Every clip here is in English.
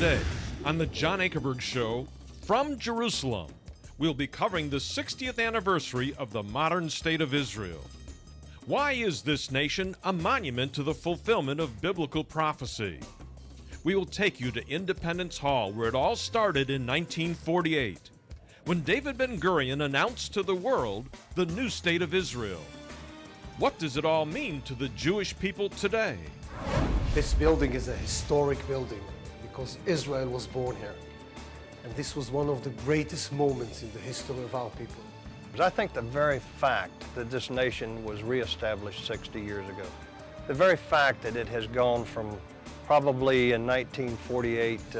Today, on the John Ankerberg Show, from Jerusalem, we'll be covering the 60th anniversary of the modern state of Israel. Why is this nation a monument to the fulfillment of biblical prophecy? We will take you to Independence Hall, where it all started in 1948, when David Ben-Gurion announced to the world the new state of Israel. What does it all mean to the Jewish people today? This building is a historic building because Israel was born here. And this was one of the greatest moments in the history of our people. I think the very fact that this nation was reestablished 60 years ago, the very fact that it has gone from probably in 1948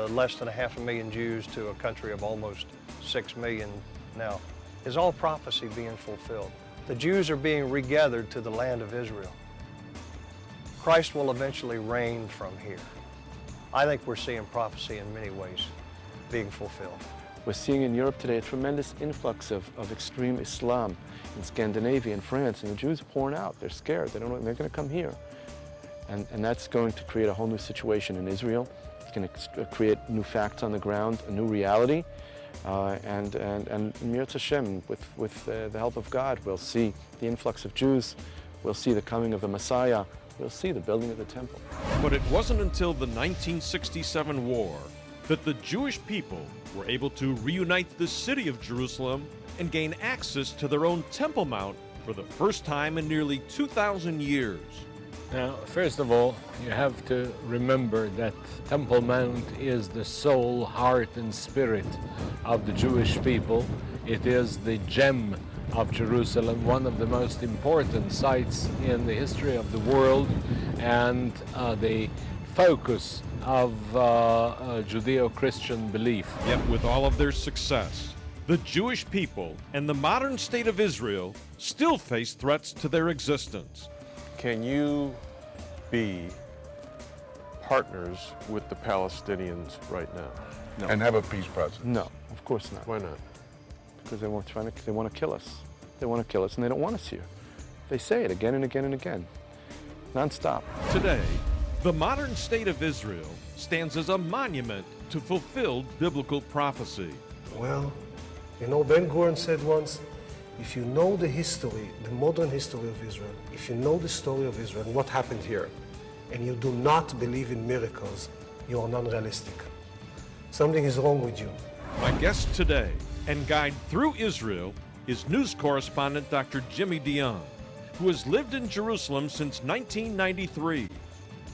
less than 500,000 Jews to a country of almost 6 million now, is all prophecy being fulfilled. The Jews are being regathered to the land of Israel. Christ will eventually reign from here. I think we're seeing prophecy in many ways being fulfilled. We're seeing in Europe today a tremendous influx of extreme Islam in Scandinavia and France, and the Jews are pouring out. They're scared. They don't know they're going to come here. And that's going to create a whole new situation in Israel. It's going to create new facts on the ground, a new reality. And Mirz Hashem, with the help of God, we'll see the influx of Jews. We'll see the coming of the Messiah. We'll see the building of the temple. But it wasn't until the 1967 war that the Jewish people were able to reunite the city of Jerusalem and gain access to their own Temple Mount for the first time in nearly 2,000 years. Now, first of all, you have to remember that Temple Mount is the soul, heart, and spirit of the Jewish people. It is the gem of Jerusalem, one of the most important sites in the history of the world, and the focus of Judeo-Christian belief. Yet with all of their success, the Jewish people and the modern state of Israel still face threats to their existence. Can you be partners with the Palestinians right now? No. And have a peace process? No, of course not. Why not? Because they want to kill us. They want to kill us, and they don't want us here. They say it again and again and again, non-stop. Today, the modern state of Israel stands as a monument to fulfilled biblical prophecy. Well, you know, Ben-Gurion said once, if you know the history, the modern history of Israel, if you know the story of Israel and what happened here, and you do not believe in miracles, you are non-realistic. Something is wrong with you. My guest today and guide through Israel is news correspondent Dr. Jimmy DeYoung, who has lived in Jerusalem since 1993.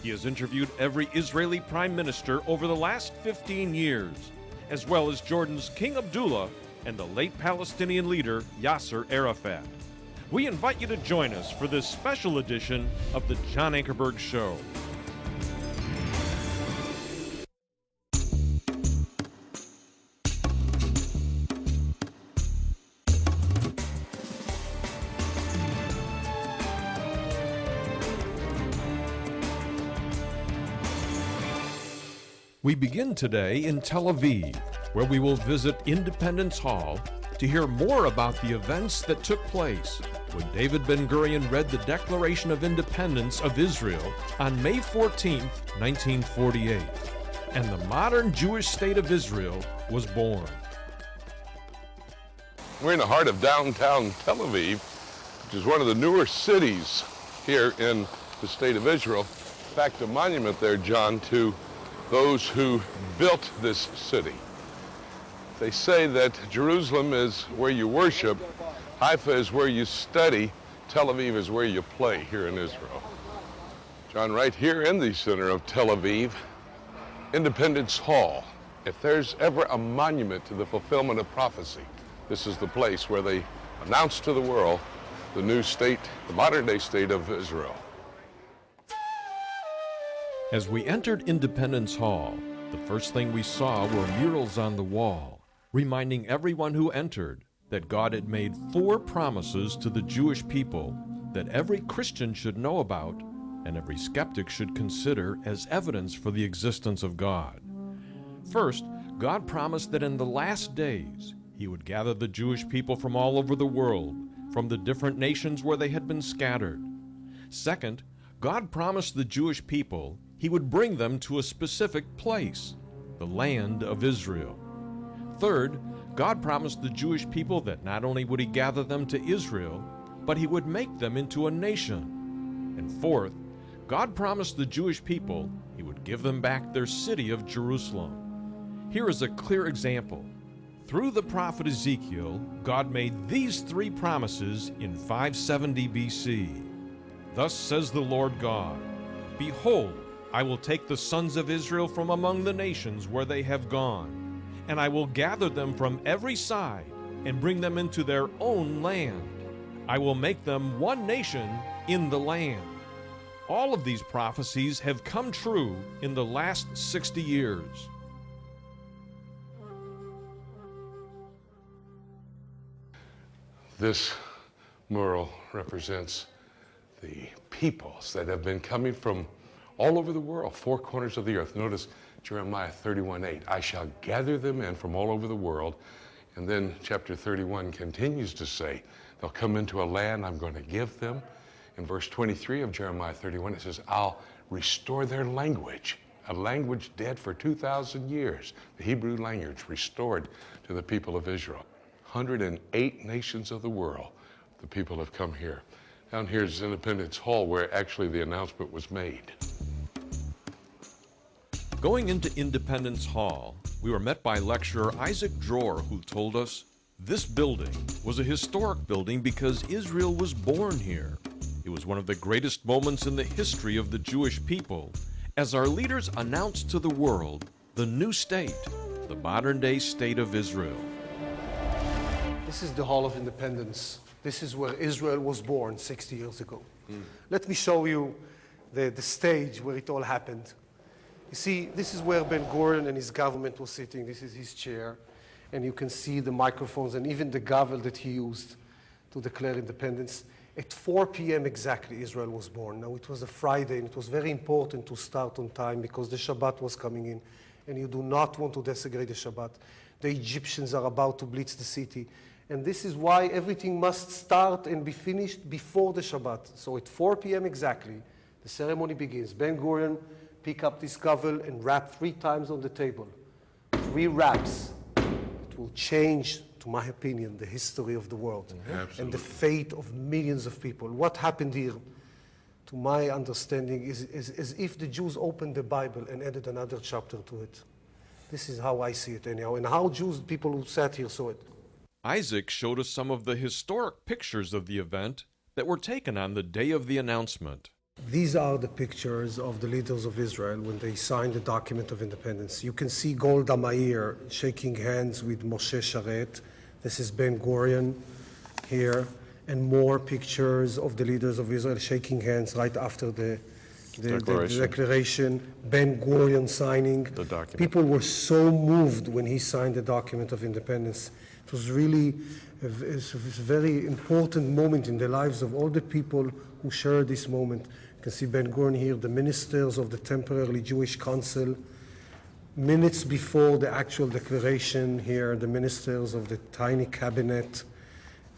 He has interviewed every Israeli prime minister over the last 15 years, as well as Jordan's King Abdullah and the late Palestinian leader Yasser Arafat. We invite you to join us for this special edition of the John Ankerberg Show. We begin today in Tel Aviv, where we will visit Independence Hall to hear more about the events that took place when David Ben-Gurion read the Declaration of Independence of Israel on May 14, 1948, and the modern Jewish state of Israel was born. We're in the heart of downtown Tel Aviv, which is one of the newer cities here in the state of Israel. In fact, a monument there, John, to those who built this city. They say that Jerusalem is where you worship, Haifa is where you study, Tel Aviv is where you play here in Israel. John, right here in the center of Tel Aviv, Independence Hall. If there's ever a monument to the fulfillment of prophecy, this is the place where they announce to the world the new state, the modern day state of Israel. As we entered Independence Hall, the first thing we saw were murals on the wall, reminding everyone who entered that God had made 4 promises to the Jewish people that every Christian should know about and every skeptic should consider as evidence for the existence of God. First, God promised that in the last days He would gather the Jewish people from all over the world, from the different nations where they had been scattered. Second, God promised the Jewish people He would bring them to a specific place, the land of Israel. Third, God promised the Jewish people that not only would he gather them to Israel, but he would make them into a nation. And fourth, God promised the Jewish people he would give them back their city of Jerusalem. Here is a clear example. Through the prophet Ezekiel, God made these three promises in 570 BC. Thus says the Lord God, "Behold, I will take the sons of Israel from among the nations where they have gone, and I will gather them from every side and bring them into their own land. I will make them one nation in the land." All of these prophecies have come true in the last 60 years. This mural represents the peoples that have been coming from all over the world, four corners of the earth. Notice Jeremiah 31:8, "I shall gather them in from all over the world." And then chapter 31 continues to say, they'll come into a land I'm going to give them. In verse 23 of Jeremiah 31, it says, "I'll restore their language," a language dead for 2,000 years. The Hebrew language restored to the people of Israel. 108 nations of the world, the people have come here. Down here is Independence Hall, where actually the announcement was made. Going into Independence Hall, we were met by lecturer Isaac Dror, who told us this building was a historic building because Israel was born here. It was one of the greatest moments in the history of the Jewish people as our leaders announced to the world the new state, the modern-day state of Israel. This is the Hall of Independence. This is where Israel was born 60 years ago. Let me show you the stage where it all happened. You see, this is where Ben-Gurion and his government was sitting. This is his chair. And you can see the microphones and even the gavel that he used to declare independence. At 4 p.m. exactly, Israel was born. Now, it was a Friday, and it was very important to start on time because the Shabbat was coming in, and you do not want to desecrate the Shabbat. The Egyptians are about to blitz the city, and this is why everything must start and be finished before the Shabbat. So at 4 p.m. exactly, the ceremony begins. Ben-Gurion pick up this gavel and rap 3 times on the table. 3 raps. It will change, to my opinion, the history of the world and the fate of millions of people. What happened here, to my understanding, is as if the Jews opened the Bible and added another chapter to it. This is how I see it anyhow, and how Jews, people who sat here, saw it. Isaac showed us some of the historic pictures of the event that were taken on the day of the announcement. These are the pictures of the leaders of Israel when they signed the document of independence. You can see Golda Meir shaking hands with Moshe Sharet. This is Ben-Gurion here, and more pictures of the leaders of Israel shaking hands right after the declaration. Ben-Gurion signing. The document. People were so moved when he signed the document of independence. It was really a very important moment in the lives of all the people who shared this moment. You can see Ben-Gurion here, the ministers of the temporarily Jewish council. Minutes before the actual declaration here, the ministers of the tiny cabinet,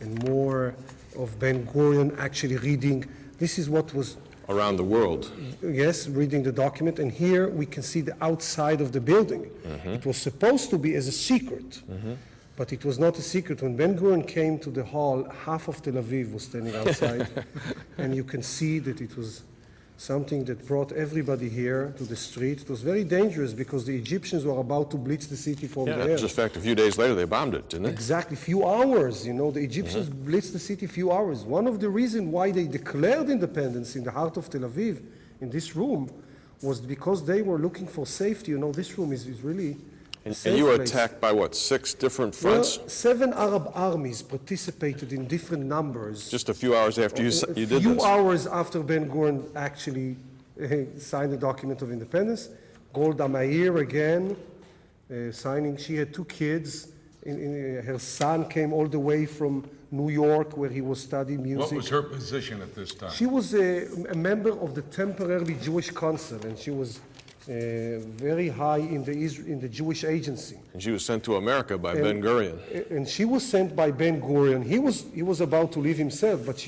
and more of Ben-Gurion actually reading. This is what was Around the world. Yes, reading the document. And here we can see the outside of the building. It was supposed to be as a secret. But it was not a secret. When Ben-Gurion came to the hall, half of Tel Aviv was standing outside. And you can see that it was something that brought everybody here to the street. It was very dangerous because the Egyptians were about to blitz the city from the air. Just in fact, a few days later, they bombed it, didn't they? Exactly, few hours. You know, the Egyptians blitzed the city few hours. One of the reasons why they declared independence in the heart of Tel Aviv, in this room, was because they were looking for safety. You know, this room is really... And you were attacked by what, 6 different fronts? Well, 7 Arab armies participated in different numbers. Just a few hours after you did this? A few hours after Ben-Gurion actually signed the document of independence. Golda Meir again signing. She had 2 kids. Her son came all the way from New York where he was studying music. What was her position at this time? She was a member of the temporarily Jewish council, and she was very high in the Jewish agency. And she was sent to America by Ben-Gurion. And she was sent by Ben-Gurion. He was about to leave himself, but she